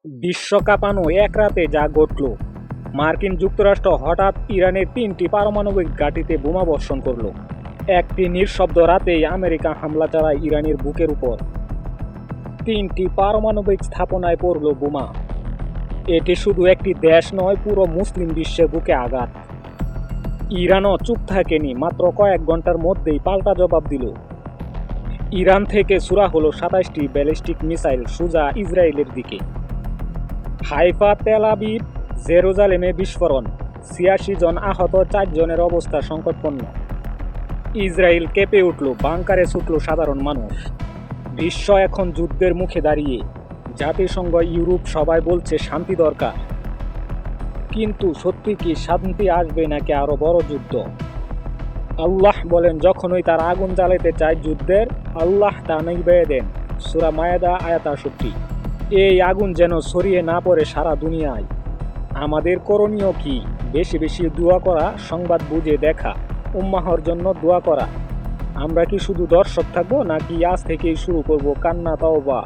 বিশ্ব কাঁপানো এক রাতে যা ঘটল, মার্কিন যুক্তরাষ্ট্র হঠাৎ ইরানের ৩টি পারমাণবিক ঘাঁটিতে বোমা বর্ষণ করল। একটি নিঃশব্দ রাতেই আমেরিকা হামলা চালায় ইরানের বুকের উপর। ৩টি পারমাণবিক স্থাপনায় পড়ল বোমা। এটি শুধু একটি দেশ নয়, পুরো মুসলিম বিশ্বের বুকে আঘাত। ইরানও চুপ থাকেনি, মাত্র কয়েক ঘন্টার মধ্যেই পাল্টা জবাব দিল। ইরান থেকে ছোড়া হলো ২৭টি ব্যালিস্টিক মিসাইল সোজা ইসরায়েলের দিকে। হাইফা, তেল আবিব, জেরুজালেমে বিস্ফোরণ, ৮৬ জন আহত, ৪ জনের অবস্থা সংকটপন্ন। ইসরায়েল কেঁপে উঠল, বাংকারে ছুটল সাধারণ মানুষ। বিশ্ব এখন যুদ্ধের মুখে দাঁড়িয়ে। জাতিসংঘ, ইউরোপ সবাই বলছে শান্তি দরকার। কিন্তু সত্যি কি শান্তি আসবে নাকি আরো বড় যুদ্ধ? আল্লাহ বলেন, যখনই তার আগুন জ্বালাতে চায় যুদ্ধের, আল্লাহ তা নিভিয়ে দেন। সূরা মায়েদা আয়াত ৬৮। এই আগুন যেন ছড়িয়ে না পড়ে সারা দুনিয়ায়। আমাদের করণীয় কি? বেশি বেশি দোয়া করা, সংবাদ বুঝে দেখা, উম্মাহর জন্য দোয়া করা। আমরা কি শুধু দর্শক থাকবো নাকি আজ থেকেই শুরু করব কান্না তওবা?